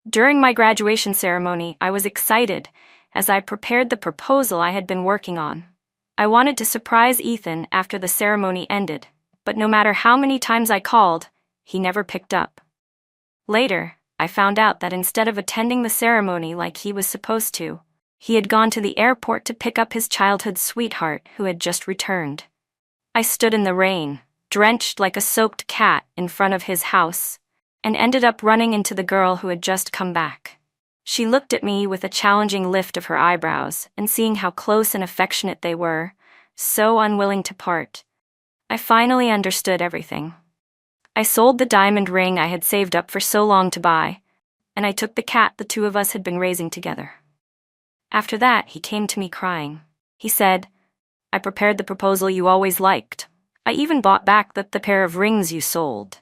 During my graduation ceremony, I was excited as I prepared the proposal I had been working on. I wanted to surprise Ethan after the ceremony ended, but no matter how many times I called, he never picked up. Later, I found out that instead of attending the ceremony like he was supposed to, he had gone to the airport to pick up his childhood sweetheart who had just returned. I stood in the rain, drenched like a soaked cat in front of his house, and ended up running into the girl who had just come back. She looked at me with a challenging lift of her eyebrows, and seeing how close and affectionate they were, so unwilling to part, I finally understood everything. I sold the diamond ring I had saved up for so long to buy, and I took the cat the two of us had been raising together. After that, he came to me crying. He said, "I prepared the proposal you always liked. I even bought back the pair of rings you sold.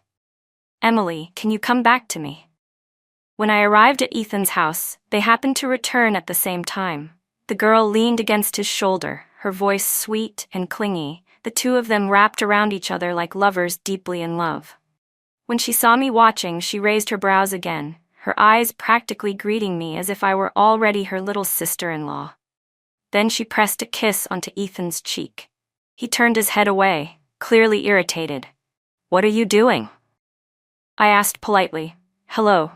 Emily, can you come back to me?" When I arrived at Ethan's house, they happened to return at the same time. The girl leaned against his shoulder, her voice sweet and clingy, the two of them wrapped around each other like lovers deeply in love. When she saw me watching, she raised her brows again, her eyes practically greeting me as if I were already her little sister-in-law. Then she pressed a kiss onto Ethan's cheek. He turned his head away, clearly irritated. "What are you doing?" I asked politely. "Hello."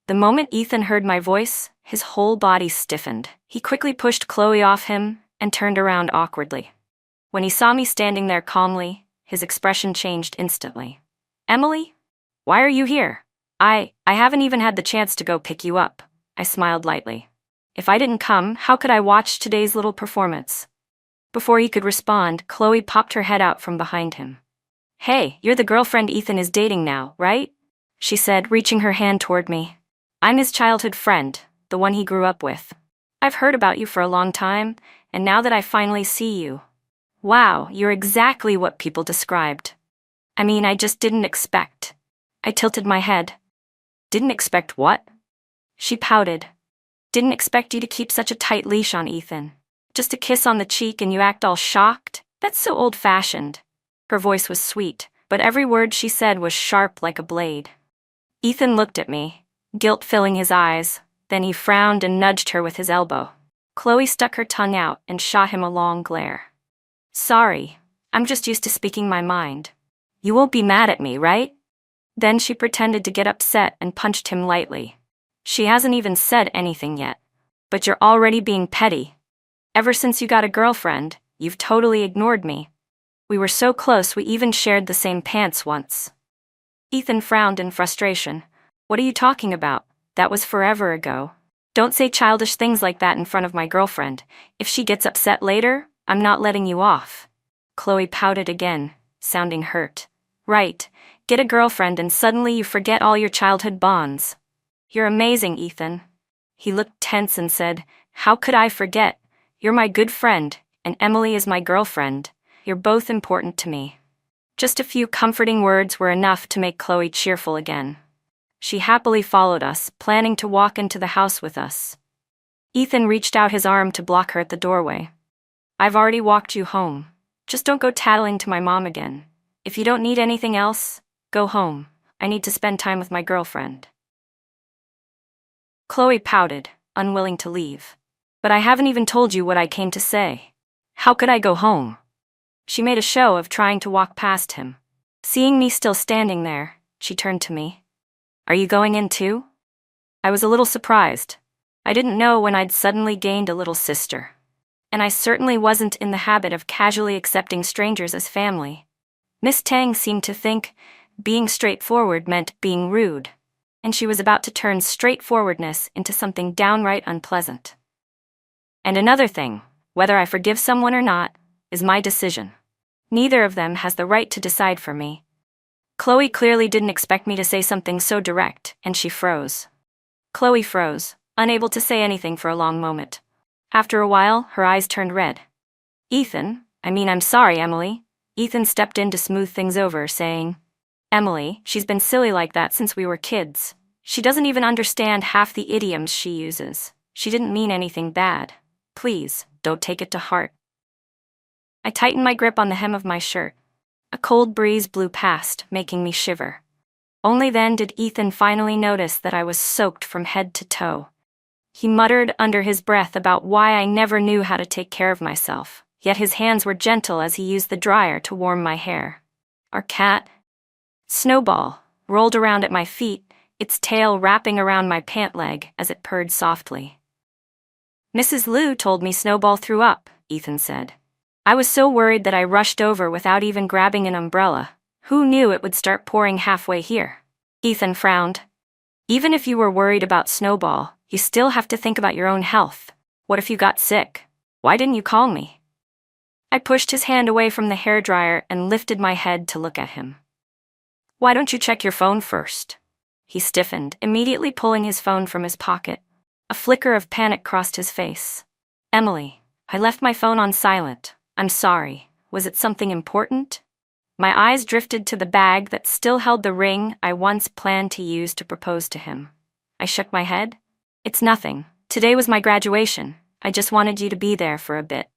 The moment Ethan heard my voice, his whole body stiffened. He quickly pushed Chloe off him and turned around awkwardly. When he saw me standing there calmly, his expression changed instantly. "Emily? Why are you here?" I haven't even had the chance to go pick you up," I smiled lightly. "If I didn't come, how could I watch today's little performance?" Before he could respond, Chloe popped her head out from behind him. "Hey, you're the girlfriend Ethan is dating now, right?" she said, reaching her hand toward me. "I'm his childhood friend, the one he grew up with. I've heard about you for a long time, and now that I finally see you. Wow, you're exactly what people described. I mean, I just didn't expect." I tilted my head. "Didn't expect what?" She pouted. "Didn't expect you to keep such a tight leash on Ethan. Just a kiss on the cheek and you act all shocked? That's so old-fashioned." Her voice was sweet, but every word she said was sharp like a blade. Ethan looked at me, guilt filling his eyes, then he frowned and nudged her with his elbow. Chloe stuck her tongue out and shot him a long glare. "Sorry, I'm just used to speaking my mind. You won't be mad at me, right?" Then she pretended to get upset and punched him lightly. "She hasn't even said anything yet. But you're already being petty. Ever since you got a girlfriend, you've totally ignored me. We were so close we even shared the same pants once." Ethan frowned in frustration. "What are you talking about? That was forever ago. Don't say childish things like that in front of my girlfriend. If she gets upset later, I'm not letting you off." Chloe pouted again, sounding hurt. "Right, get a girlfriend and suddenly you forget all your childhood bonds. You're amazing, Ethan." He looked tense and said, "How could I forget? You're my good friend, and Emily is my girlfriend. You're both important to me." Just a few comforting words were enough to make Chloe cheerful again. She happily followed us, planning to walk into the house with us. Ethan reached out his arm to block her at the doorway. "I've already walked you home. Just don't go tattling to my mom again. If you don't need anything else, go home. I need to spend time with my girlfriend." Chloe pouted, unwilling to leave. "But I haven't even told you what I came to say. How could I go home?" She made a show of trying to walk past him. Seeing me still standing there, she turned to me. "Are you going in too?" I was a little surprised. I didn't know when I'd suddenly gained a little sister. And I certainly wasn't in the habit of casually accepting strangers as family. Miss Tang seemed to think being straightforward meant being rude, and she was about to turn straightforwardness into something downright unpleasant. "And another thing, whether I forgive someone or not, is my decision. Neither of them has the right to decide for me." Chloe clearly didn't expect me to say something so direct, and she froze. Chloe froze, unable to say anything for a long moment. After a while, her eyes turned red. I'm sorry, Emily." Ethan stepped in to smooth things over, saying, "Emily, she's been silly like that since we were kids. She doesn't even understand half the idioms she uses. She didn't mean anything bad. Please, don't take it to heart." I tightened my grip on the hem of my shirt. A cold breeze blew past, making me shiver. Only then did Ethan finally notice that I was soaked from head to toe. He muttered under his breath about why I never knew how to take care of myself, yet his hands were gentle as he used the dryer to warm my hair. Our cat, Snowball, rolled around at my feet, its tail wrapping around my pant leg as it purred softly. "Mrs. Liu told me Snowball threw up," Ethan said. I was so worried that I rushed over without even grabbing an umbrella. Who knew it would start pouring halfway here? Ethan frowned. "Even if you were worried about Snowball, you still have to think about your own health. What if you got sick? Why didn't you call me?" I pushed his hand away from the hairdryer and lifted my head to look at him. "Why don't you check your phone first?" He stiffened, immediately pulling his phone from his pocket. A flicker of panic crossed his face. "Emily, I left my phone on silent. I'm sorry. Was it something important?" My eyes drifted to the bag that still held the ring I once planned to use to propose to him. I shook my head. "It's nothing. Today was my graduation. I just wanted you to be there for a bit."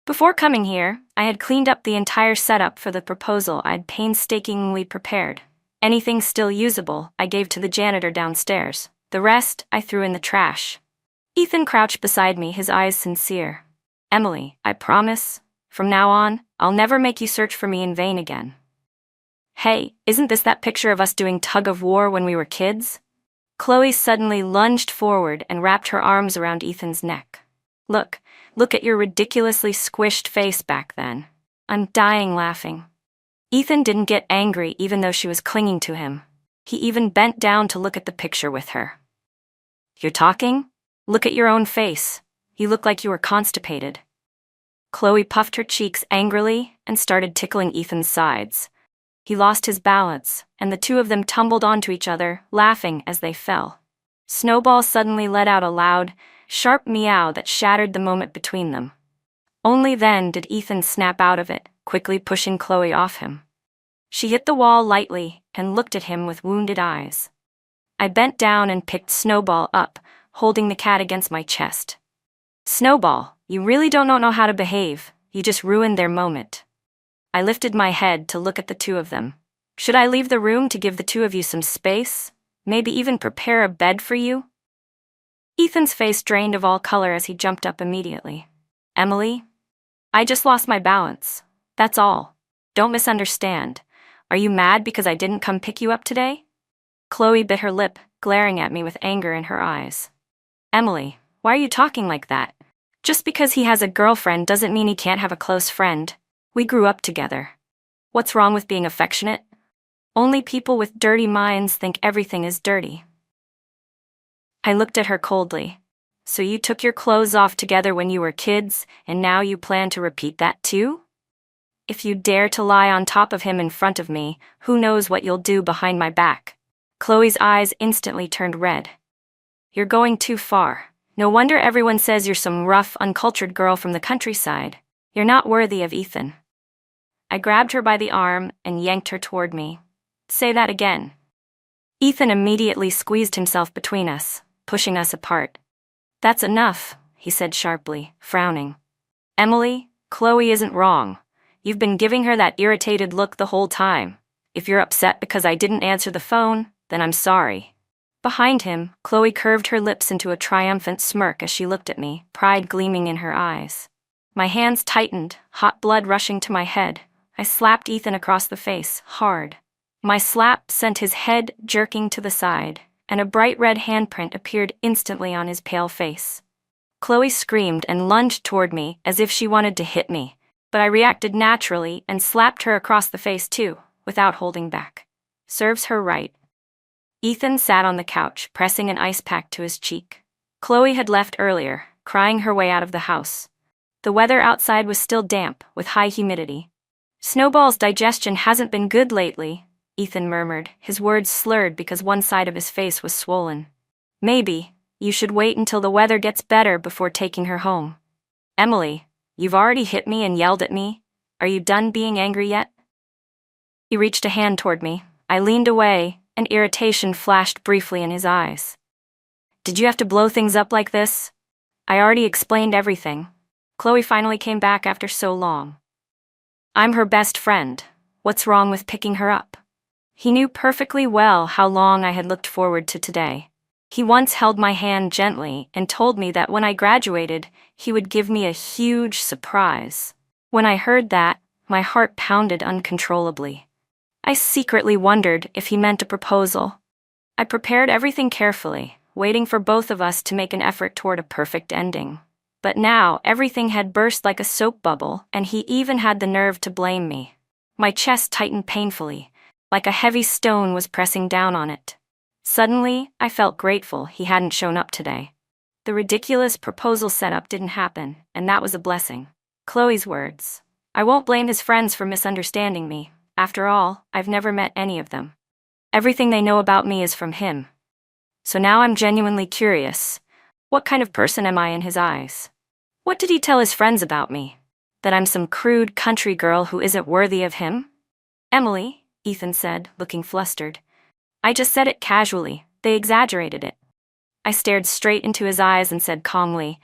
Before coming here, I had cleaned up the entire setup for the proposal I'd painstakingly prepared. Anything still usable, I gave to the janitor downstairs. The rest, I threw in the trash. Ethan crouched beside me, his eyes sincere. "Emily, I promise, from now on, I'll never make you search for me in vain again." "Hey, isn't this that picture of us doing tug-of-war when we were kids?" Chloe suddenly lunged forward and wrapped her arms around Ethan's neck. Look at your ridiculously squished face back then." I'm dying laughing. Ethan didn't get angry even though she was clinging to him. He even bent down to look at the picture with her. "You're talking? Look at your own face. You look like you were constipated." Chloe puffed her cheeks angrily and started tickling Ethan's sides. He lost his balance, and the two of them tumbled onto each other, laughing as they fell. Snowball suddenly let out a loud, sharp meow that shattered the moment between them. Only then did Ethan snap out of it, quickly pushing Chloe off him. She hit the wall lightly and looked at him with wounded eyes. I bent down and picked Snowball up, holding the cat against my chest. "Snowball, you really don't know how to behave. You just ruined their moment." I lifted my head to look at the two of them. "Should I leave the room to give the two of you some space? Maybe even prepare a bed for you?" Ethan's face drained of all color as he jumped up immediately. "Emily, I just lost my balance. That's all. Don't misunderstand. Are you mad because I didn't come pick you up today?" Chloe bit her lip, glaring at me with anger in her eyes. "Emily, why are you talking like that? Just because he has a girlfriend doesn't mean he can't have a close friend. We grew up together. What's wrong with being affectionate? Only people with dirty minds think everything is dirty." I looked at her coldly. "So you took your clothes off together when you were kids, and now you plan to repeat that too? If you dare to lie on top of him in front of me, who knows what you'll do behind my back?" Chloe's eyes instantly turned red. "You're going too far. No wonder everyone says you're some rough, uncultured girl from the countryside. You're not worthy of Ethan." I grabbed her by the arm and yanked her toward me. "Say that again." Ethan immediately squeezed himself between us, pushing us apart. "That's enough," he said sharply, frowning. "Emily, Chloe isn't wrong. You've been giving her that irritated look the whole time. If you're upset because I didn't answer the phone, then I'm sorry." Behind him, Chloe curved her lips into a triumphant smirk as she looked at me, pride gleaming in her eyes. My hands tightened, hot blood rushing to my head. I slapped Ethan across the face, hard. My slap sent his head jerking to the side, and a bright red handprint appeared instantly on his pale face. Chloe screamed and lunged toward me as if she wanted to hit me, but I reacted naturally and slapped her across the face too, without holding back. Serves her right. Ethan sat on the couch, pressing an ice pack to his cheek. Chloe had left earlier, crying her way out of the house. The weather outside was still damp, with high humidity. "Snowball's digestion hasn't been good lately," Ethan murmured, his words slurred because one side of his face was swollen. "Maybe you should wait until the weather gets better before taking her home." "Emily, you've already hit me and yelled at me. Are you done being angry yet?" He reached a hand toward me. I leaned away, and irritation flashed briefly in his eyes. "Did you have to blow things up like this? I already explained everything." Chloe finally came back after so long. "I'm her best friend. What's wrong with picking her up?" He knew perfectly well how long I had looked forward to today. He once held my hand gently and told me that when I graduated, he would give me a huge surprise. When I heard that, my heart pounded uncontrollably. I secretly wondered if he meant a proposal. I prepared everything carefully, waiting for both of us to make an effort toward a perfect ending. But now, everything had burst like a soap bubble, and he even had the nerve to blame me. My chest tightened painfully, like a heavy stone was pressing down on it. Suddenly, I felt grateful he hadn't shown up today. The ridiculous proposal setup didn't happen, and that was a blessing. Chloe's words. I won't blame his friends for misunderstanding me. After all, I've never met any of them. Everything they know about me is from him. So now I'm genuinely curious. What kind of person am I in his eyes? What did he tell his friends about me? That I'm some crude country girl who isn't worthy of him? Emily, Ethan said, looking flustered. I just said it casually. They exaggerated it. I stared straight into his eyes and said calmly,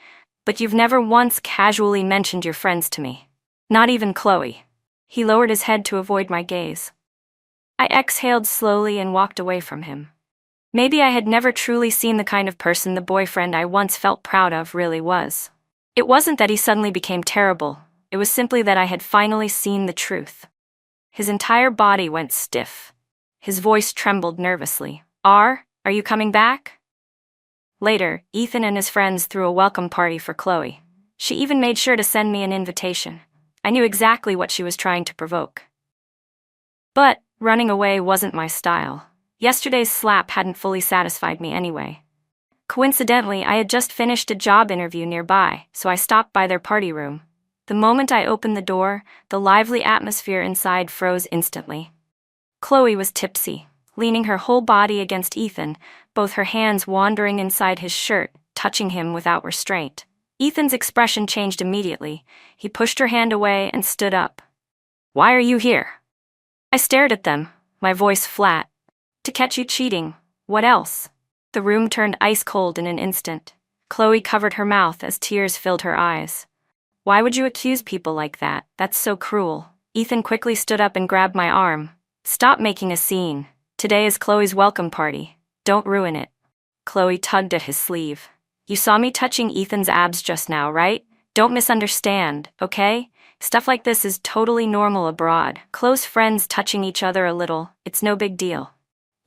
but you've never once casually mentioned your friends to me. Not even Chloe. He lowered his head to avoid my gaze. I exhaled slowly and walked away from him. Maybe I had never truly seen the kind of person the boyfriend I once felt proud of really was. It wasn't that he suddenly became terrible. It was simply that I had finally seen the truth. His entire body went stiff. His voice trembled nervously. Are you coming back? Later, Ethan and his friends threw a welcome party for Chloe. She even made sure to send me an invitation. I knew exactly what she was trying to provoke. But running away wasn't my style. Yesterday's slap hadn't fully satisfied me anyway. Coincidentally, I had just finished a job interview nearby, so I stopped by their party room. The moment I opened the door, the lively atmosphere inside froze instantly. Chloe was tipsy, leaning her whole body against Ethan, both her hands wandering inside his shirt, touching him without restraint. Ethan's expression changed immediately. He pushed her hand away and stood up. Why are you here? I stared at them, my voice flat. To catch you cheating. What else? The room turned ice cold in an instant. Chloe covered her mouth as tears filled her eyes. Why would you accuse people like that? That's so cruel. Ethan quickly stood up and grabbed my arm. Stop making a scene. Today is Chloe's welcome party. Don't ruin it. Chloe tugged at his sleeve. You saw me touching Ethan's abs just now, right? Don't misunderstand, okay? Stuff like this is totally normal abroad. Close friends touching each other a little, it's no big deal.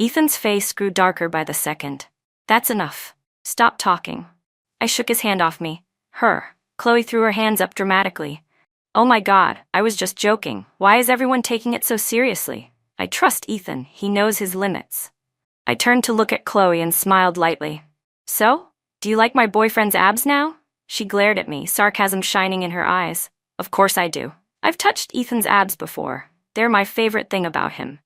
Ethan's face grew darker by the second. That's enough. Stop talking. I shook his hand off me. Her. Chloe threw her hands up dramatically. Oh my God, I was just joking. Why is everyone taking it so seriously? I trust Ethan, he knows his limits. I turned to look at Chloe and smiled lightly. So? Do you like my boyfriend's abs now? She glared at me, sarcasm shining in her eyes. Of course I do. I've touched Ethan's abs before. They're my favorite thing about him.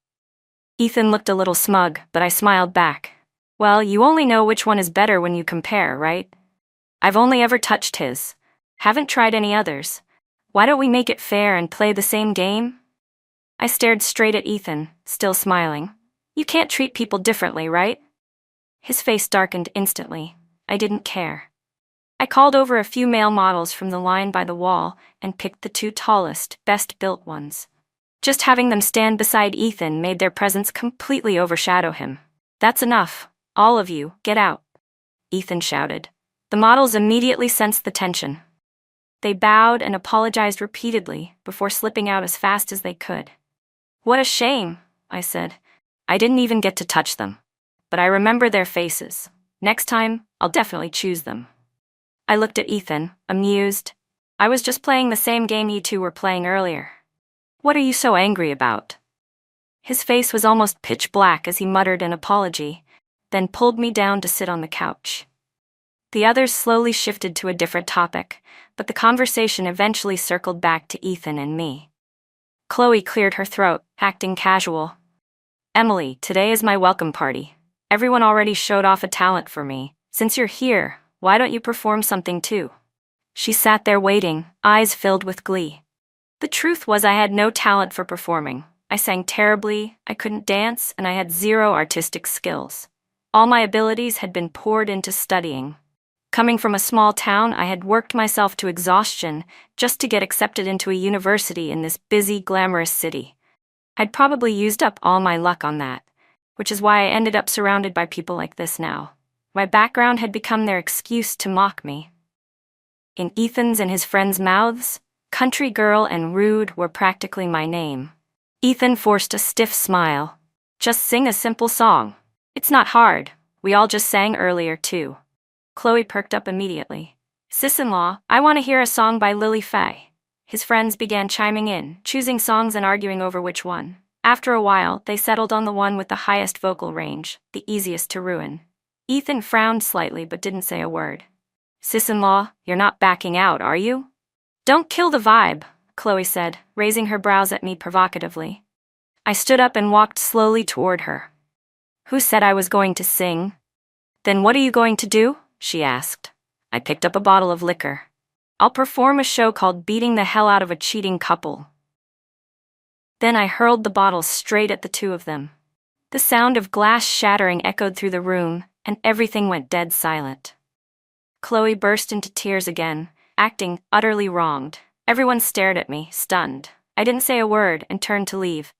Ethan looked a little smug, but I smiled back. Well, you only know which one is better when you compare, right? I've only ever touched his. Haven't tried any others. Why don't we make it fair and play the same game? I stared straight at Ethan, still smiling. You can't treat people differently, right? His face darkened instantly. I didn't care. I called over a few male models from the line by the wall and picked the two tallest, best-built ones. Just having them stand beside Ethan made their presence completely overshadow him. That's enough. All of you, get out. Ethan shouted. The models immediately sensed the tension. They bowed and apologized repeatedly before slipping out as fast as they could. What a shame, I said. I didn't even get to touch them. But I remember their faces. Next time, I'll definitely choose them. I looked at Ethan, amused. I was just playing the same game you two were playing earlier. What are you so angry about? His face was almost pitch black as he muttered an apology, then pulled me down to sit on the couch. The others slowly shifted to a different topic, but the conversation eventually circled back to Ethan and me. Chloe cleared her throat, acting casual. Emily, today is my welcome party. Everyone already showed off a talent for me. Since you're here, why don't you perform something too? She sat there waiting, eyes filled with glee. The truth was I had no talent for performing. I sang terribly, I couldn't dance, and I had zero artistic skills. All my abilities had been poured into studying. Coming from a small town, I had worked myself to exhaustion just to get accepted into a university in this busy, glamorous city. I'd probably used up all my luck on that, which is why I ended up surrounded by people like this now. My background had become their excuse to mock me. In Ethan's and his friends' mouths, country girl and rude were practically my name. Ethan forced a stiff smile. Just sing a simple song. It's not hard. We all just sang earlier, too. Chloe perked up immediately. Sis-in-law, I want to hear a song by Lily Faye. His friends began chiming in, choosing songs and arguing over which one. After a while, they settled on the one with the highest vocal range, the easiest to ruin. Ethan frowned slightly but didn't say a word. Sis-in-law, you're not backing out, are you? Don't kill the vibe, Chloe said, raising her brows at me provocatively. I stood up and walked slowly toward her. Who said I was going to sing? Then what are you going to do? She asked. I picked up a bottle of liquor. I'll perform a show called Beating the Hell Out of a Cheating Couple. Then I hurled the bottle straight at the two of them. The sound of glass shattering echoed through the room, and everything went dead silent. Chloe burst into tears again, acting utterly wronged. Everyone stared at me, stunned. I didn't say a word and turned to leave.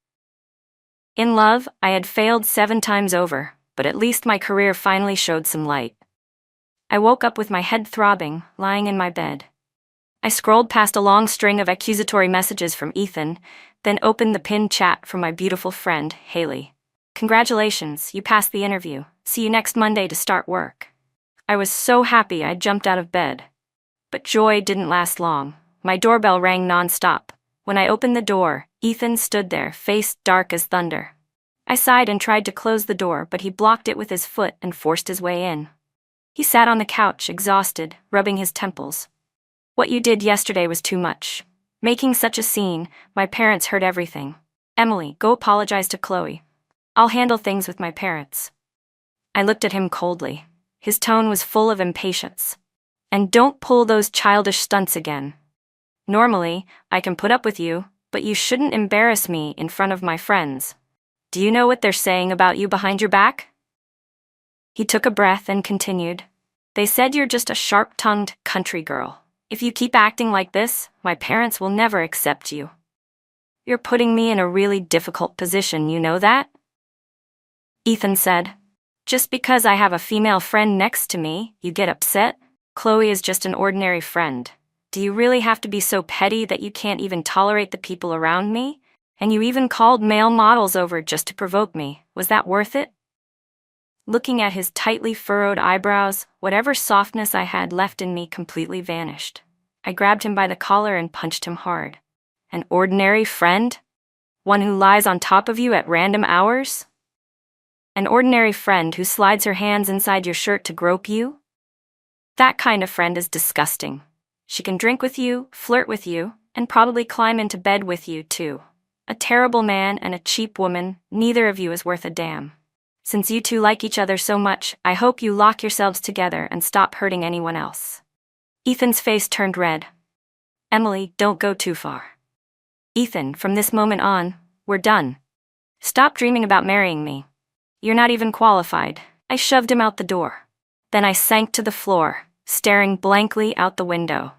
In love, I had failed 7 times over, but at least my career finally showed some light. I woke up with my head throbbing, lying in my bed. I scrolled past a long string of accusatory messages from Ethan, then opened the pinned chat from my beautiful friend, Haley. Congratulations, you passed the interview. See you next Monday to start work. I was so happy I jumped out of bed. But joy didn't last long. My doorbell rang non-stop. When I opened the door, Ethan stood there, face dark as thunder. I sighed and tried to close the door, but he blocked it with his foot and forced his way in. He sat on the couch, exhausted, rubbing his temples. What you did yesterday was too much. Making such a scene, my parents heard everything. Emily, go apologize to Chloe. I'll handle things with my parents. I looked at him coldly. His tone was full of impatience. And don't pull those childish stunts again. Normally, I can put up with you, but you shouldn't embarrass me in front of my friends. Do you know what they're saying about you behind your back? He took a breath and continued. They said you're just a sharp-tongued country girl. If you keep acting like this, my parents will never accept you. You're putting me in a really difficult position, you know that? Ethan said. Just because I have a female friend next to me, you get upset? Chloe is just an ordinary friend. Do you really have to be so petty that you can't even tolerate the people around me? And you even called male models over just to provoke me. Was that worth it? Looking at his tightly furrowed eyebrows, whatever softness I had left in me completely vanished. I grabbed him by the collar and punched him hard. An ordinary friend? One who lies on top of you at random hours? An ordinary friend who slides her hands inside your shirt to grope you? That kind of friend is disgusting. She can drink with you, flirt with you, and probably climb into bed with you, too. A terrible man and a cheap woman, neither of you is worth a damn. Since you two like each other so much, I hope you lock yourselves together and stop hurting anyone else. Ethan's face turned red. Emily, don't go too far. Ethan, from this moment on, we're done. Stop dreaming about marrying me. You're not even qualified. I shoved him out the door. Then I sank to the floor, staring blankly out the window.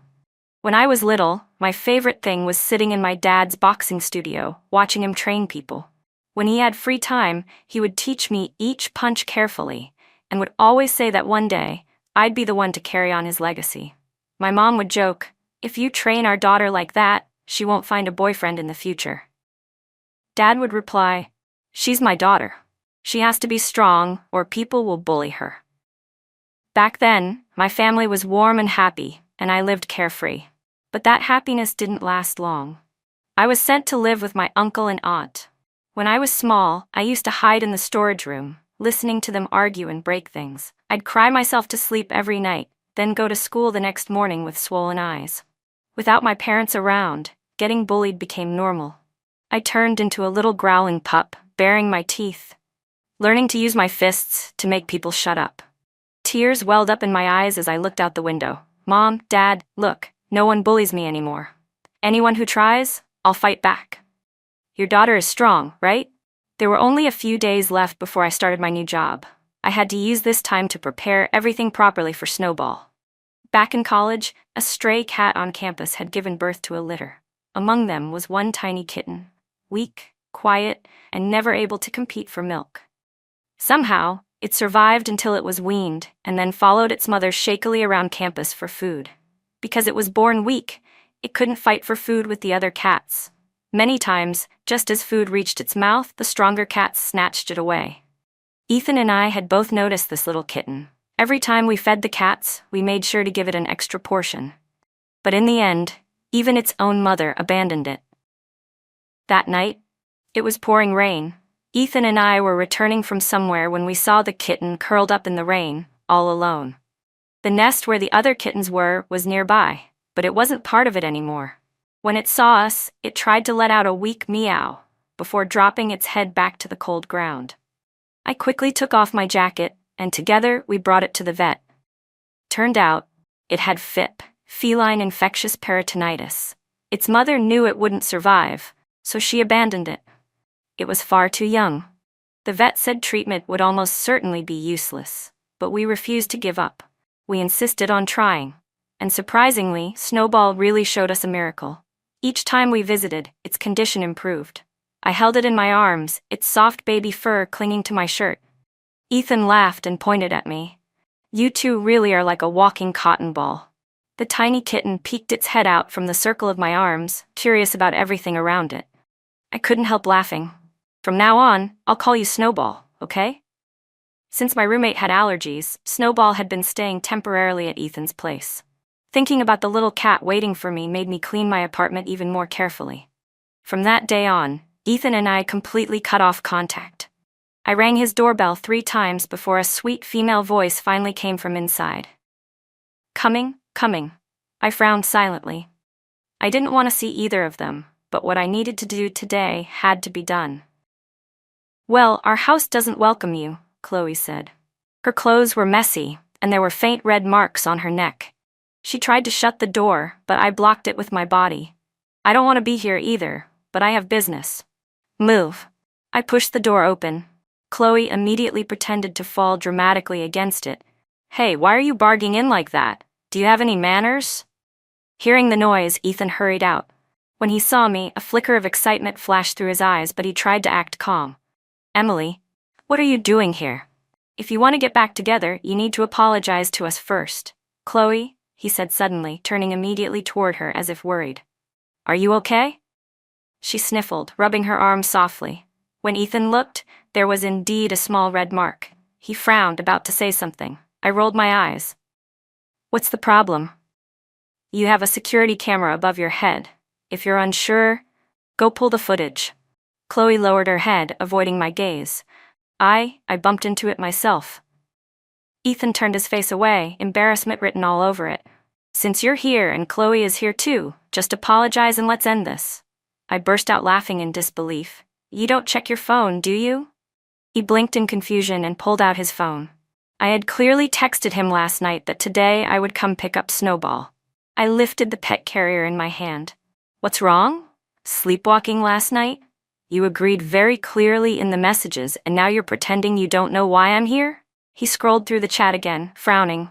When I was little, my favorite thing was sitting in my dad's boxing studio, watching him train people. When he had free time, he would teach me each punch carefully, and would always say that one day, I'd be the one to carry on his legacy. My mom would joke, if you train our daughter like that, she won't find a boyfriend in the future. Dad would reply, she's my daughter. She has to be strong, or people will bully her. Back then, my family was warm and happy, and I lived carefree. But that happiness didn't last long. I was sent to live with my uncle and aunt. When I was small, I used to hide in the storage room, listening to them argue and break things. I'd cry myself to sleep every night, then go to school the next morning with swollen eyes. Without my parents around, getting bullied became normal. I turned into a little growling pup, baring my teeth, learning to use my fists to make people shut up. Tears welled up in my eyes as I looked out the window. Mom, Dad, look, no one bullies me anymore. Anyone who tries, I'll fight back. Your daughter is strong, right? There were only a few days left before I started my new job. I had to use this time to prepare everything properly for Snowball. Back in college, a stray cat on campus had given birth to a litter. Among them was one tiny kitten, weak, quiet, and never able to compete for milk. Somehow, it survived until it was weaned, and then followed its mother shakily around campus for food. Because it was born weak, it couldn't fight for food with the other cats. Many times, just as food reached its mouth, the stronger cats snatched it away. Ethan and I had both noticed this little kitten. Every time we fed the cats, we made sure to give it an extra portion. But in the end, even its own mother abandoned it. That night, it was pouring rain. Ethan and I were returning from somewhere when we saw the kitten curled up in the rain, all alone. The nest where the other kittens were was nearby, but it wasn't part of it anymore. When it saw us, it tried to let out a weak meow, before dropping its head back to the cold ground. I quickly took off my jacket, and together we brought it to the vet. Turned out, it had FIP, feline infectious peritonitis. Its mother knew it wouldn't survive, so she abandoned it. It was far too young. The vet said treatment would almost certainly be useless, but we refused to give up. We insisted on trying, and surprisingly, Snowball really showed us a miracle. Each time we visited, its condition improved. I held it in my arms, its soft baby fur clinging to my shirt. Ethan laughed and pointed at me. "You two really are like a walking cotton ball." The tiny kitten peeked its head out from the circle of my arms, curious about everything around it. I couldn't help laughing. "From now on, I'll call you Snowball, okay?" Since my roommate had allergies, Snowball had been staying temporarily at Ethan's place. Thinking about the little cat waiting for me made me clean my apartment even more carefully. From that day on, Ethan and I completely cut off contact. I rang his doorbell 3 times before a sweet female voice finally came from inside. "Coming, coming." I frowned silently. I didn't want to see either of them, but what I needed to do today had to be done. "Well, our house doesn't welcome you," Chloe said. Her clothes were messy, and there were faint red marks on her neck. She tried to shut the door, but I blocked it with my body. "I don't want to be here either, but I have business." "Move." I pushed the door open. Chloe immediately pretended to fall dramatically against it. "Hey, why are you barging in like that? Do you have any manners?" Hearing the noise, Ethan hurried out. When he saw me, a flicker of excitement flashed through his eyes, but he tried to act calm. "Emily, what are you doing here? If you want to get back together, you need to apologize to us first." "Chloe," he said suddenly, turning immediately toward her as if worried. "Are you okay?" She sniffled, rubbing her arm softly. When Ethan looked, there was indeed a small red mark. He frowned, about to say something. I rolled my eyes. "What's the problem?" "You have a security camera above your head. If you're unsure, go pull the footage." Chloe lowered her head, avoiding my gaze. I bumped into it myself." Ethan turned his face away, embarrassment written all over it. "Since you're here and Chloe is here too, just apologize and let's end this." I burst out laughing in disbelief. "You don't check your phone, do you?" He blinked in confusion and pulled out his phone. I had clearly texted him last night that today I would come pick up Snowball. I lifted the pet carrier in my hand. "What's wrong? Sleepwalking last night? You agreed very clearly in the messages, and now you're pretending you don't know why I'm here?" He scrolled through the chat again, frowning.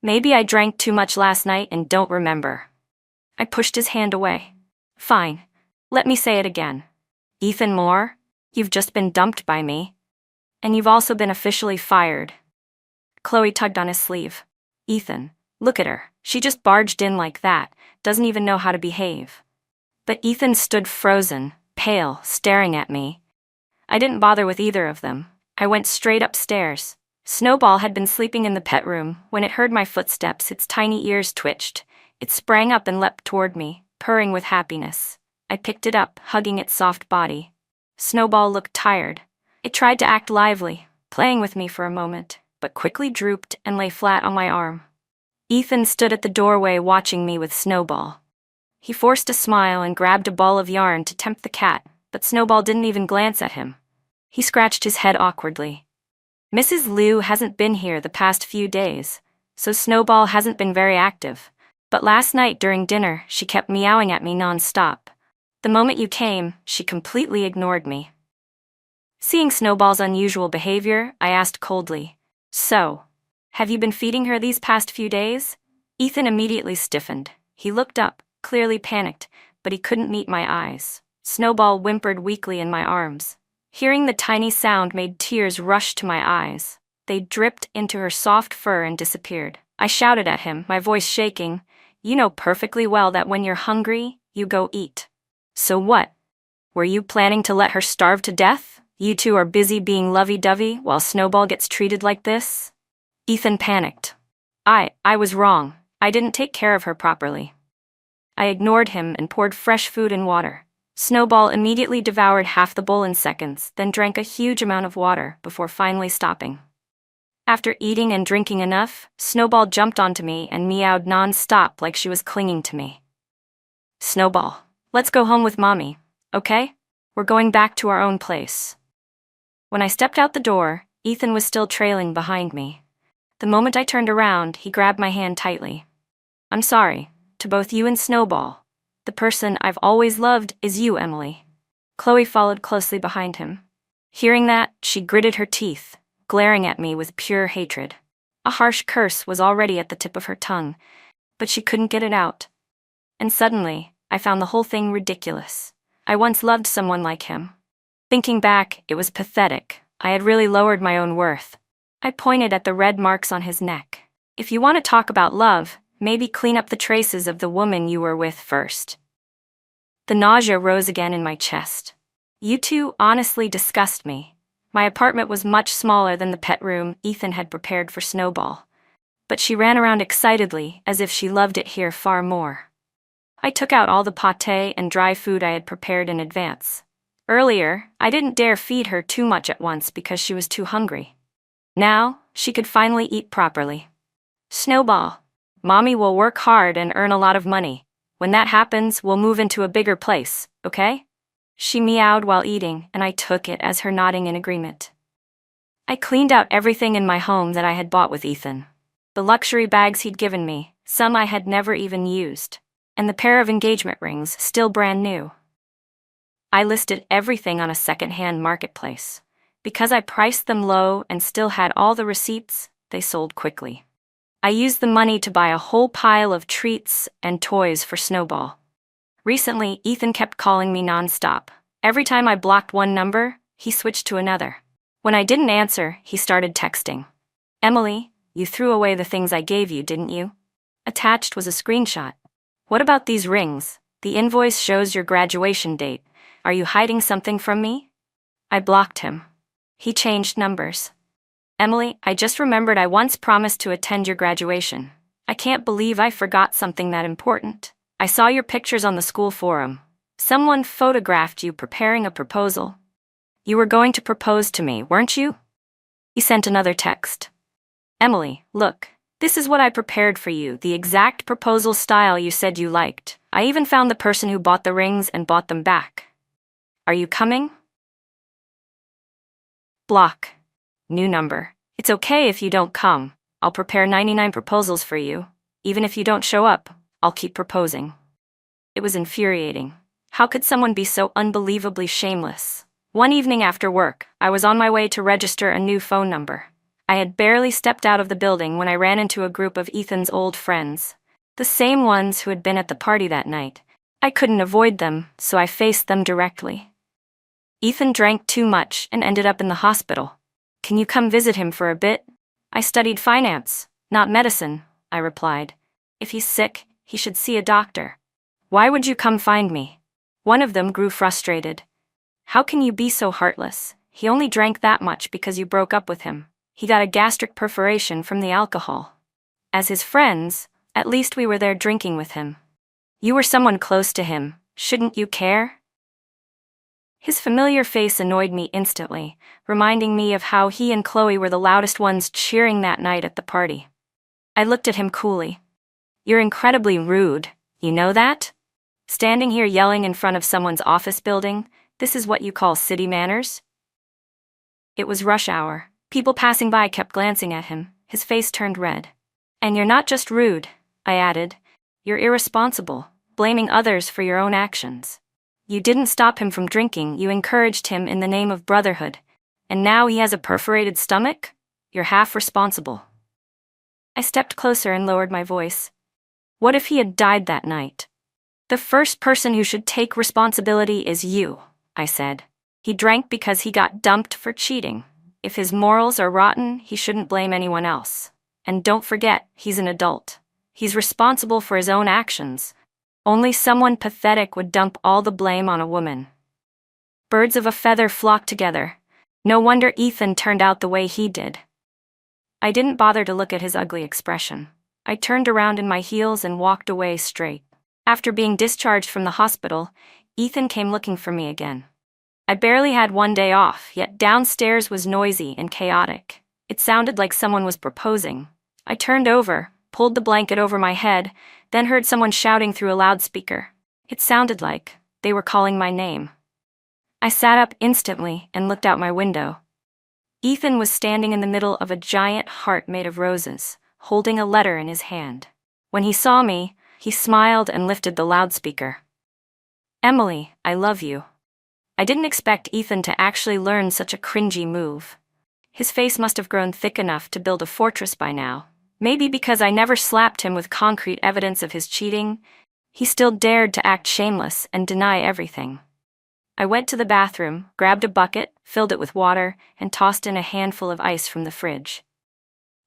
"Maybe I drank too much last night and don't remember." I pushed his hand away. "Fine. Let me say it again. Ethan Moore, you've just been dumped by me. And you've also been officially fired." Chloe tugged on his sleeve. "Ethan, look at her. She just barged in like that, doesn't even know how to behave." But Ethan stood frozen, pale, staring at me. I didn't bother with either of them. I went straight upstairs. Snowball had been sleeping in the pet room. When it heard my footsteps, its tiny ears twitched. It sprang up and leapt toward me, purring with happiness. I picked it up, hugging its soft body. Snowball looked tired. It tried to act lively, playing with me for a moment, but quickly drooped and lay flat on my arm. Ethan stood at the doorway watching me with Snowball. He forced a smile and grabbed a ball of yarn to tempt the cat, but Snowball didn't even glance at him. He scratched his head awkwardly. "Mrs. Liu hasn't been here the past few days, so Snowball hasn't been very active. But last night during dinner, she kept meowing at me non-stop. The moment you came, she completely ignored me." Seeing Snowball's unusual behavior, I asked coldly, "So, have you been feeding her these past few days?" Ethan immediately stiffened. He looked up, clearly panicked, but he couldn't meet my eyes. Snowball whimpered weakly in my arms. Hearing the tiny sound made tears rush to my eyes. They dripped into her soft fur and disappeared. I shouted at him, my voice shaking, "You know perfectly well that when you're hungry, you go eat. So what? Were you planning to let her starve to death? You two are busy being lovey-dovey while Snowball gets treated like this?" Ethan panicked. I was wrong. I didn't take care of her properly. I ignored him and poured fresh food and water. Snowball immediately devoured half the bowl in seconds, then drank a huge amount of water before finally stopping. After eating and drinking enough, Snowball jumped onto me and meowed non-stop like she was clinging to me. "Snowball, let's go home with Mommy, okay? We're going back to our own place." When I stepped out the door, Ethan was still trailing behind me. The moment I turned around, he grabbed my hand tightly. "I'm sorry, to both you and Snowball. The person I've always loved is you, Emily." Chloe followed closely behind him. Hearing that, she gritted her teeth, glaring at me with pure hatred. A harsh curse was already at the tip of her tongue, but she couldn't get it out. And suddenly, I found the whole thing ridiculous. I once loved someone like him. Thinking back, it was pathetic. I had really lowered my own worth. I pointed at the red marks on his neck. "If you want to talk about love, maybe clean up the traces of the woman you were with first." The nausea rose again in my chest. You two honestly disgust me. My apartment was much smaller than the pet room Ethan had prepared for Snowball, but she ran around excitedly as if she loved it here far more. I took out all the pâté and dry food I had prepared in advance. Earlier, I didn't dare feed her too much at once because she was too hungry. Now, she could finally eat properly. "Snowball, Mommy will work hard and earn a lot of money. When that happens, we'll move into a bigger place, okay?" She meowed while eating, and I took it as her nodding in agreement. I cleaned out everything in my home that I had bought with Ethan. The luxury bags he'd given me, some I had never even used, and the pair of engagement rings, still brand new. I listed everything on a second-hand marketplace. Because I priced them low and still had all the receipts, they sold quickly. I used the money to buy a whole pile of treats and toys for Snowball. Recently, Ethan kept calling me non-stop. Every time I blocked one number, he switched to another. When I didn't answer, he started texting. "Emily, you threw away the things I gave you, didn't you?" Attached was a screenshot. "What about these rings? The invoice shows your graduation date. Are you hiding something from me?" I blocked him. He changed numbers. "Emily, I just remembered I once promised to attend your graduation. I can't believe I forgot something that important. I saw your pictures on the school forum. Someone photographed you preparing a proposal. You were going to propose to me, weren't you?" He sent another text. "Emily, look, this is what I prepared for you, the exact proposal style you said you liked. I even found the person who bought the rings and bought them back. Are you coming?" Block. New number. "It's okay if you don't come. I'll prepare 99 proposals for you. Even if you don't show up, I'll keep proposing." It was infuriating. How could someone be so unbelievably shameless? One evening after work, I was on my way to register a new phone number. I had barely stepped out of the building when I ran into a group of Ethan's old friends. The same ones who had been at the party that night. I couldn't avoid them, so I faced them directly. "Ethan drank too much and ended up in the hospital. Can you come visit him for a bit?" "I studied finance, not medicine," I replied. "If he's sick, he should see a doctor." "Why would you come find me?" One of them grew frustrated. "How can you be so heartless? He only drank that much because you broke up with him. He got a gastric perforation from the alcohol. As his friends, at least we were there drinking with him. You were someone close to him. Shouldn't you care?" His familiar face annoyed me instantly, reminding me of how he and Chloe were the loudest ones cheering that night at the party. I looked at him coolly. "You're incredibly rude, you know that? Standing here yelling in front of someone's office building, this is what you call city manners?" It was rush hour. People passing by kept glancing at him. His face turned red. "And you're not just rude," I added. "You're irresponsible, blaming others for your own actions. You didn't stop him from drinking, you encouraged him in the name of brotherhood. And now he has a perforated stomach? You're half responsible." I stepped closer and lowered my voice. "What if he had died that night? The first person who should take responsibility is you, I said. He drank because he got dumped for cheating. If his morals are rotten, he shouldn't blame anyone else. And don't forget, he's an adult. He's responsible for his own actions. Only someone pathetic would dump all the blame on a woman. Birds of a feather flock together. No wonder Ethan turned out the way he did. I didn't bother to look at his ugly expression. I turned around in my heels and walked away straight. After being discharged from the hospital, Ethan came looking for me again. I barely had one day off, yet downstairs was noisy and chaotic. It sounded like someone was proposing. I turned over, pulled the blanket over my head, then heard someone shouting through a loudspeaker. It sounded like they were calling my name. I sat up instantly and looked out my window. Ethan was standing in the middle of a giant heart made of roses, holding a letter in his hand. When he saw me, he smiled and lifted the loudspeaker. "Emily, I love you." I didn't expect Ethan to actually learn such a cringy move. His face must have grown thick enough to build a fortress by now. Maybe because I never slapped him with concrete evidence of his cheating, he still dared to act shameless and deny everything. I went to the bathroom, grabbed a bucket, filled it with water, and tossed in a handful of ice from the fridge.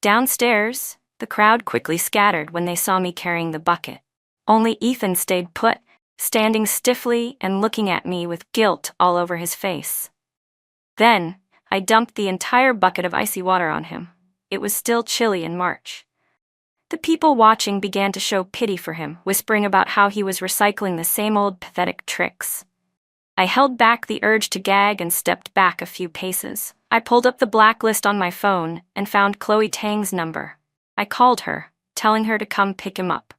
Downstairs, the crowd quickly scattered when they saw me carrying the bucket. Only Ethan stayed put, standing stiffly and looking at me with guilt all over his face. Then, I dumped the entire bucket of icy water on him. It was still chilly in March. The people watching began to show pity for him, whispering about how he was recycling the same old pathetic tricks. I held back the urge to gag and stepped back a few paces. I pulled up the blacklist on my phone and found Chloe Tang's number. I called her, telling her to come pick him up.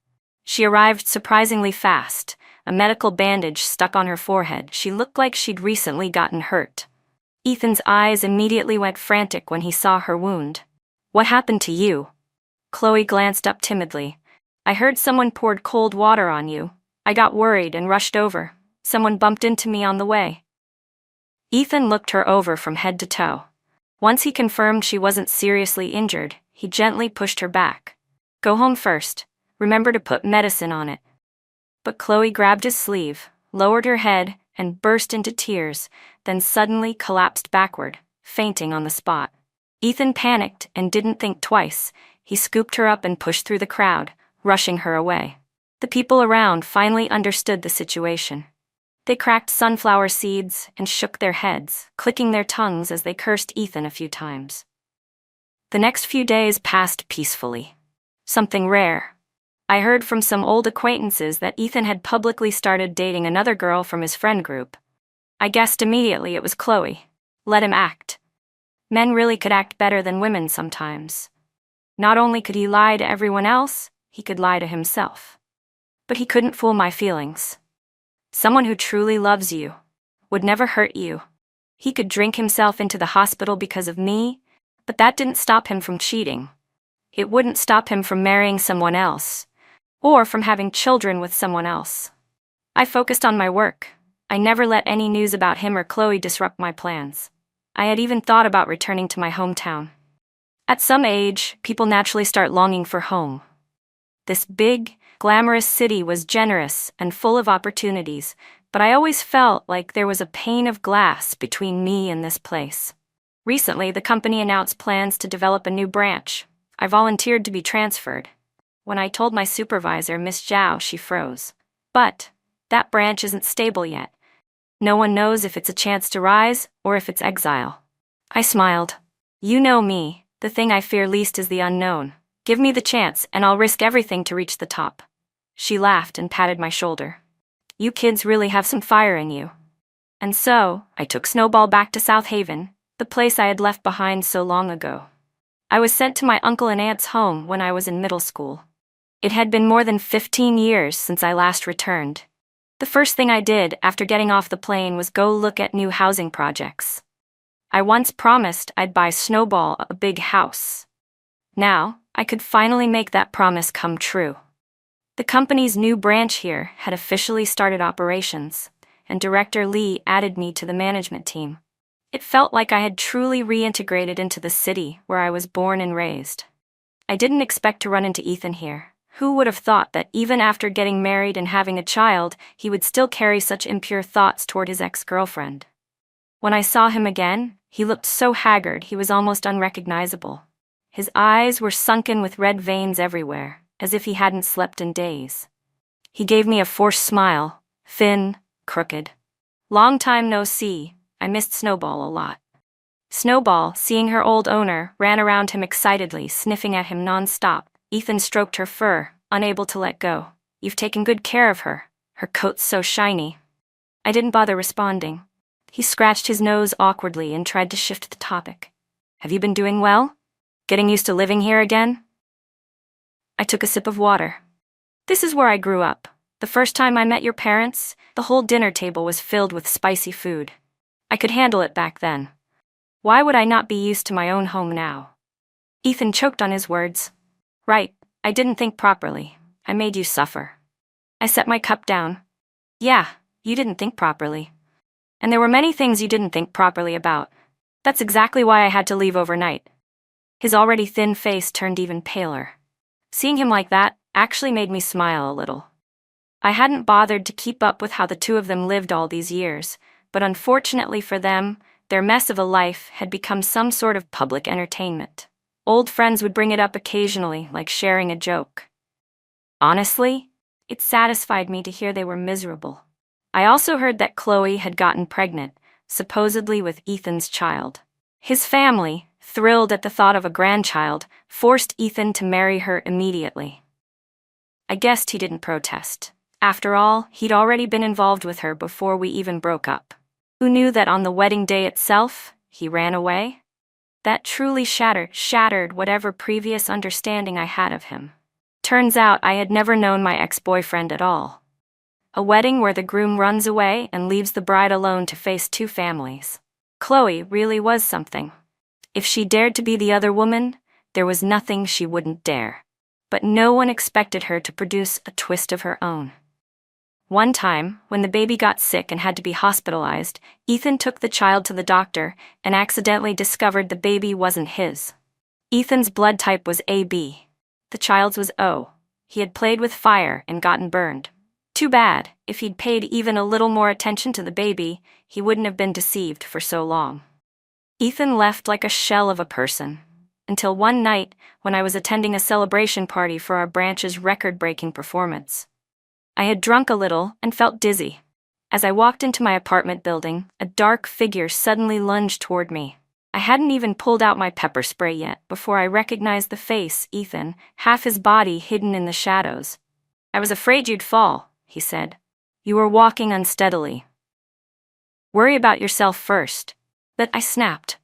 She arrived surprisingly fast, a medical bandage stuck on her forehead. She looked like she'd recently gotten hurt. Ethan's eyes immediately went frantic when he saw her wound. "What happened to you?" Chloe glanced up timidly. "I heard someone poured cold water on you. I got worried and rushed over. Someone bumped into me on the way." Ethan looked her over from head to toe. Once he confirmed she wasn't seriously injured, he gently pushed her back. "Go home first. Remember to put medicine on it." But Chloe grabbed his sleeve, lowered her head, and burst into tears, then suddenly collapsed backward, fainting on the spot. Ethan panicked and didn't think twice. He scooped her up and pushed through the crowd, rushing her away. The people around finally understood the situation. They cracked sunflower seeds and shook their heads, clicking their tongues as they cursed Ethan a few times. The next few days passed peacefully. Something rare. I heard from some old acquaintances that Ethan had publicly started dating another girl from his friend group. I guessed immediately it was Chloe. Let him act. Men really could act better than women sometimes. Not only could he lie to everyone else, he could lie to himself. But he couldn't fool my feelings. Someone who truly loves you would never hurt you. He could drink himself into the hospital because of me, but that didn't stop him from cheating. It wouldn't stop him from marrying someone else, or from having children with someone else. I focused on my work. I never let any news about him or Chloe disrupt my plans. I had even thought about returning to my hometown. At some age, people naturally start longing for home. This big, glamorous city was generous and full of opportunities, but I always felt like there was a pane of glass between me and this place. Recently, the company announced plans to develop a new branch. I volunteered to be transferred. When I told my supervisor, Miss Zhao, she froze. "But that branch isn't stable yet. No one knows if it's a chance to rise or if it's exile." I smiled. "You know me, the thing I fear least is the unknown. Give me the chance and I'll risk everything to reach the top." She laughed and patted my shoulder. "You kids really have some fire in you." And so, I took Snowball back to South Haven, the place I had left behind so long ago. I was sent to my uncle and aunt's home when I was in middle school. It had been more than 15 years since I last returned. The first thing I did after getting off the plane was go look at new housing projects. I once promised I'd buy Snowball a big house. Now, I could finally make that promise come true. The company's new branch here had officially started operations, and Director Lee added me to the management team. It felt like I had truly reintegrated into the city where I was born and raised. I didn't expect to run into Ethan here. Who would have thought that even after getting married and having a child, he would still carry such impure thoughts toward his ex-girlfriend? When I saw him again, he looked so haggard he was almost unrecognizable. His eyes were sunken with red veins everywhere, as if he hadn't slept in days. He gave me a forced smile, thin, crooked. "Long time no see, I missed Snowball a lot." Snowball, seeing her old owner, ran around him excitedly, sniffing at him non-stop. Ethan stroked her fur, unable to let go. "You've taken good care of her. Her coat's so shiny." I didn't bother responding. He scratched his nose awkwardly and tried to shift the topic. "Have you been doing well? Getting used to living here again?" I took a sip of water. "This is where I grew up. The first time I met your parents, the whole dinner table was filled with spicy food. I could handle it back then. Why would I not be used to my own home now?" Ethan choked on his words. "Right, I didn't think properly. I made you suffer." I set my cup down. "Yeah, you didn't think properly. And there were many things you didn't think properly about. That's exactly why I had to leave overnight." His already thin face turned even paler. Seeing him like that actually made me smile a little. I hadn't bothered to keep up with how the two of them lived all these years, but unfortunately for them, their mess of a life had become some sort of public entertainment. Old friends would bring it up occasionally, like sharing a joke. Honestly, it satisfied me to hear they were miserable. I also heard that Chloe had gotten pregnant, supposedly with Ethan's child. His family, thrilled at the thought of a grandchild, forced Ethan to marry her immediately. I guessed he didn't protest. After all, he'd already been involved with her before we even broke up. Who knew that on the wedding day itself, he ran away? That truly shattered whatever previous understanding I had of him. Turns out I had never known my ex-boyfriend at all. A wedding where the groom runs away and leaves the bride alone to face two families. Chloe really was something. If she dared to be the other woman, there was nothing she wouldn't dare. But no one expected her to produce a twist of her own. One time, when the baby got sick and had to be hospitalized, Ethan took the child to the doctor and accidentally discovered the baby wasn't his. Ethan's blood type was AB. The child's was O. He had played with fire and gotten burned. Too bad. If he'd paid even a little more attention to the baby, he wouldn't have been deceived for so long. Ethan left like a shell of a person. Until one night, when I was attending a celebration party for our branch's record-breaking performance. I had drunk a little and felt dizzy. As I walked into my apartment building, a dark figure suddenly lunged toward me. I hadn't even pulled out my pepper spray yet before I recognized the face, Ethan, half his body hidden in the shadows. "I was afraid you'd fall," he said. "You were walking unsteadily. Worry about yourself first." But I snapped.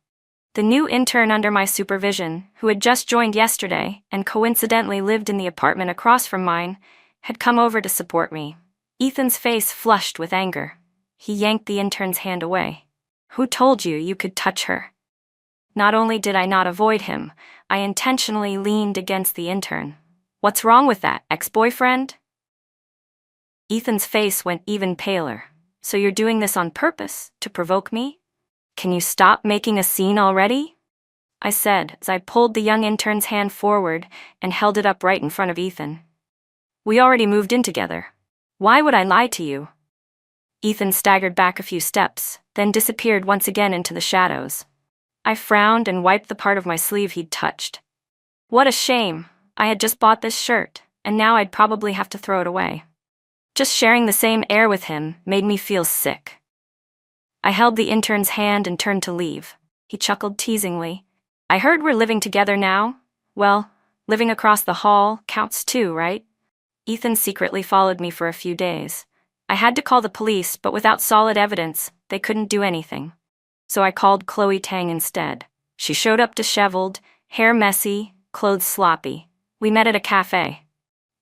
The new intern under my supervision, who had just joined yesterday and coincidentally lived in the apartment across from mine, had come over to support me. Ethan's face flushed with anger. He yanked the intern's hand away. "Who told you you could touch her?" Not only did I not avoid him, I intentionally leaned against the intern. "What's wrong with that, ex-boyfriend?" Ethan's face went even paler. "So you're doing this on purpose, to provoke me? Can you stop making a scene already?" I said as I pulled the young intern's hand forward and held it up right in front of Ethan. "We already moved in together. Why would I lie to you?" Ethan staggered back a few steps, then disappeared once again into the shadows. I frowned and wiped the part of my sleeve he'd touched. What a shame. I had just bought this shirt, and now I'd probably have to throw it away. Just sharing the same air with him made me feel sick. I held the intern's hand and turned to leave. He chuckled teasingly. "I heard we're living together now. Well, living across the hall counts too, right?" Ethan secretly followed me for a few days. I had to call the police, but without solid evidence, they couldn't do anything. So I called Chloe Tang instead. She showed up disheveled, hair messy, clothes sloppy. We met at a cafe.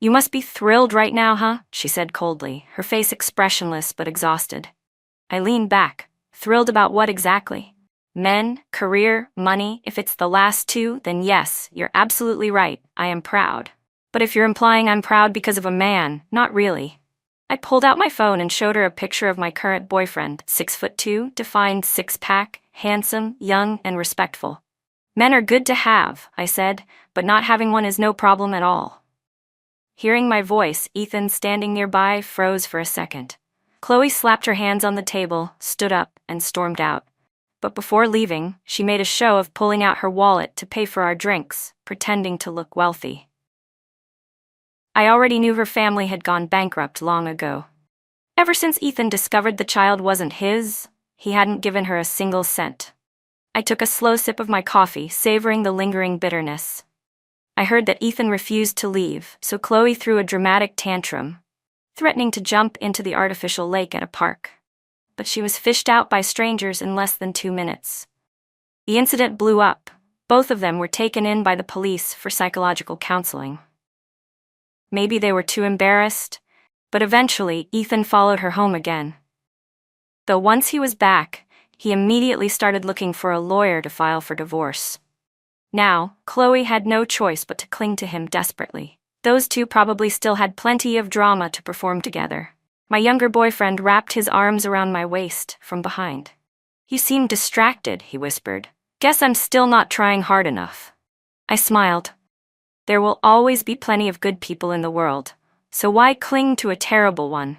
"You must be thrilled right now, huh?" she said coldly, her face expressionless but exhausted. I leaned back. Thrilled about what exactly? Men, career, money? If it's the last two, then yes, you're absolutely right, I am proud. But if you're implying I'm proud because of a man, not really. I pulled out my phone and showed her a picture of my current boyfriend, 6'2", defined six-pack, handsome, young, and respectful. "Men are good to have," I said, "but not having one is no problem at all." Hearing my voice, Ethan, standing nearby, froze for a second. Chloe slapped her hands on the table, stood up, and stormed out. But before leaving, she made a show of pulling out her wallet to pay for our drinks, pretending to look wealthy. I already knew her family had gone bankrupt long ago. Ever since Ethan discovered the child wasn't his, he hadn't given her a single cent. I took a slow sip of my coffee, savoring the lingering bitterness. I heard that Ethan refused to leave, so Chloe threw a dramatic tantrum, threatening to jump into the artificial lake at a park. But she was fished out by strangers in less than 2 minutes. The incident blew up. Both of them were taken in by the police for psychological counseling. Maybe they were too embarrassed, but eventually Ethan followed her home again. Though once he was back, he immediately started looking for a lawyer to file for divorce. Now, Chloe had no choice but to cling to him desperately. Those two probably still had plenty of drama to perform together. My younger boyfriend wrapped his arms around my waist from behind. "You seem distracted," he whispered. "Guess I'm still not trying hard enough." I smiled. There will always be plenty of good people in the world, so why cling to a terrible one?